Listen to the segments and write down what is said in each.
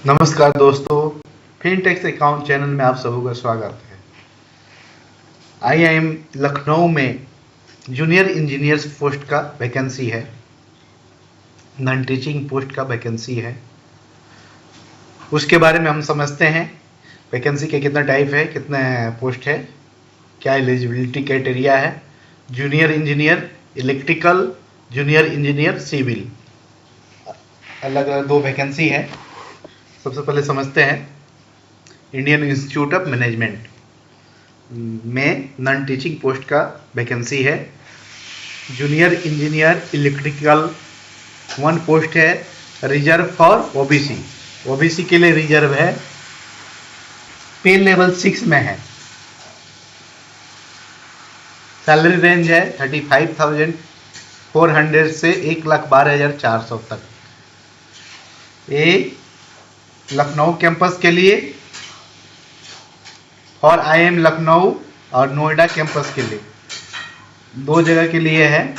नमस्कार दोस्तों, फिनटेक्स account channel में आप सबों का स्वागत है। IIM लखनऊ में जूनियर इंजीनियर्स पोस्ट का वैकेंसी है, नॉन टीचिंग पोस्ट का वैकेंसी है। उसके बारे में हम समझते हैं। वैकेंसी के कितना टाइप है, कितने पोस्ट है, क्या एलिजिबिलिटी क्राइटेरिया है। Junior engineer electrical, junior engineer civil, अलग अलग दो वैकेंसी है। सबसे पहले समझते हैं। इंडियन इंस्टीट्यूट ऑफ मैनेजमेंट में नॉन टीचिंग पोस्ट का वैकेंसी है। जूनियर इंजीनियर इलेक्ट्रिकल 1 पोस्ट है, रिजर्व फॉर ओबीसी के लिए रिजर्व है। पे लेवल 6 में है। सैलरी रेंज है 35,400 से 1,12,400 तक। ये लखनऊ कैंपस के लिए और IIM लखनऊ और नोएडा कैंपस के लिए, दो जगह के लिए है।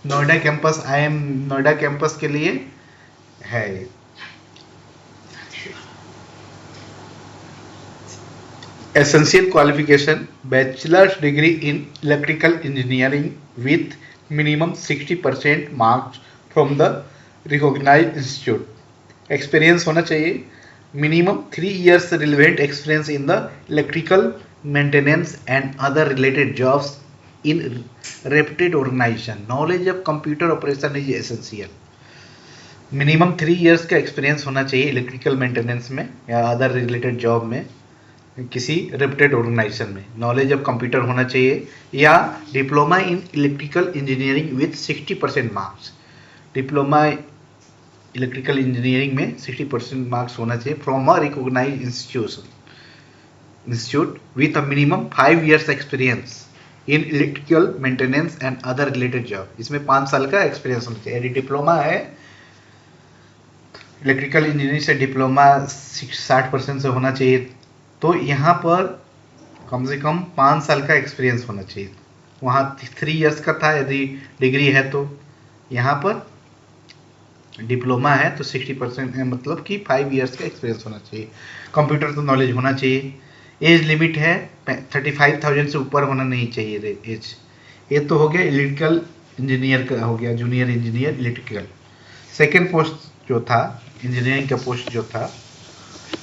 Noida campus, IIM Noida campus के लिए है। Essential qualification bachelor's degree in electrical engineering with minimum 60% marks from the recognised institute. Experience होना चाहिए, minimum 3 years relevant experience in the electrical maintenance and other related jobs in reputed organization. Knowledge of computer operation is essential. Minimum 3 years का experience होना चाहिए electrical maintenance में या other related job में, किसी reputed organisation में। Knowledge of computer होना चाहिए या diploma in electrical engineering with 60% marks. Diploma electrical engineering में 60% मार्क्स होना चाहिए from a recognised institute with a minimum 5 years experience in electrical maintenance and other related job. इसमें 5 साल का एक्सपीरियंस होना चाहिए। यदि डिप्लोमा है इलेक्ट्रिकल इंजीनियरिंग से, डिप्लोमा 60% से होना चाहिए, तो यहाँ पर कम से कम 5 साल का एक्सपीरियंस होना चाहिए। वहाँ 3 years का था यदि डिग्री है, तो यहाँ पर डिप्लोमा है तो 60% है, मतलब कि 5 years का एक्सपीरियंस होना चाहिए। कंप्यूटर तो नॉलेज होना चाहिए। एज लिमिट है 35,000 से ऊपर होना नहीं चाहिए एज। ये तो हो गया इलेक्ट्रिकल इंजीनियर का, हो गया junior engineer electrical. Second post जो था, इंजीनियरिंग का पोस्ट जो था,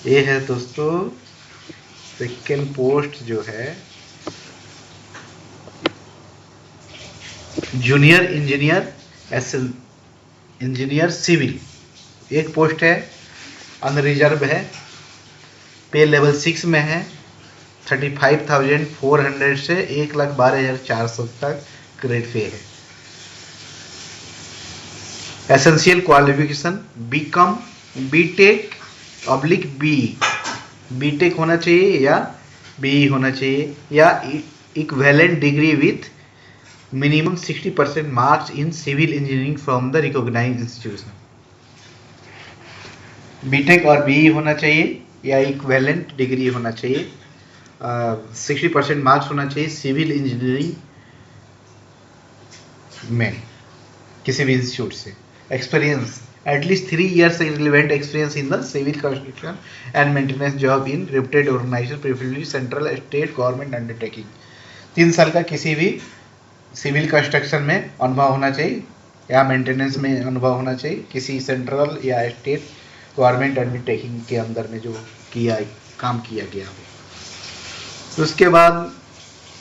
ये है दोस्तों सेकेंड पोस्ट जो है जूनियर इंजीनियर सिविल। एक पोस्ट है, अनरिजर्व है, पे लेवल 6 में है। 35,400 से 1,12,400 तक ग्रेड पे है। Essential qualification BCom, BTech oblique BTech होना चाहिए या बीई होना चाहिए या equivalent degree with minimum 60% marks in civil engineering from the recognised institution. BTech और बीई होना चाहिए या इक्विवेलेंट डिग्री होना चाहिए। 60% मार्क्स होना चाहिए सिविल इंजीनियरिंग में किसी भी इंस्टीट्यूट से। Experience at least 3 years relevant experience in the civil construction and maintenance job in reputed organisation, preferably central state government undertaking. 3 साल का किसी भी सिविल कंस्ट्रक्शन में अनुभव होना चाहिए या मेंटेनेंस में अनुभव होना चाहिए, किसी सेंट्रल या स्टेट गवर्नमेंट अंडरटेकिंग के अंदर में जो काम किया गया हो। उसके बाद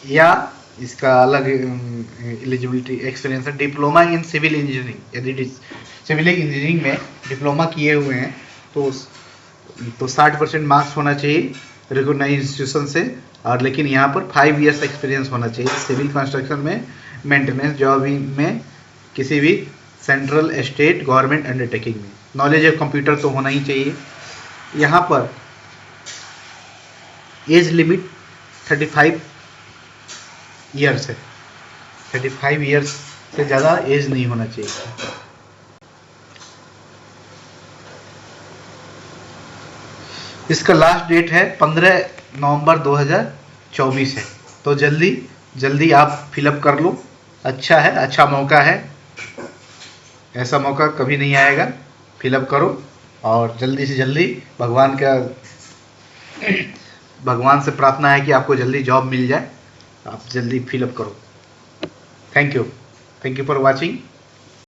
या इसका अलग एलिजिबिलिटी एक्सपीरियंस है डिप्लोमा इन सिविल इंजीनियरिंग। यदि सिविल इंजीनियरिंग में डिप्लोमा किए हुए हैं तो 60% मार्क्स होना चाहिए रिकॉग्नाइज्ड इंस्टीट्यूशन से। और लेकिन यहाँ पर 5 years एक्सपीरियंस होना चाहिए सिविल कंस्ट्रक्शन में, मेंटेनेंस जॉब में, किसी भी सेंट्रल स्टेट गवर्नमेंट अंडरटेकिंग में। नॉलेज ऑफ कंप्यूटर तो होना ही चाहिए। यहाँ पर एज लिमिट 35 years है। 35 years से ज़्यादा एज नहीं होना चाहिए। इसका लास्ट डेट है 15 नवंबर 2024 है, तो जल्दी आप फिलअप कर लो। अच्छा है, अच्छा मौका है, ऐसा मौका कभी नहीं आएगा। फिलअप करो। और जल्दी से जल्दी भगवान से प्रार्थना है कि आपको जल्दी जॉब मिल जाए, आप जल्दी फिलअप करो। Thank you for watching.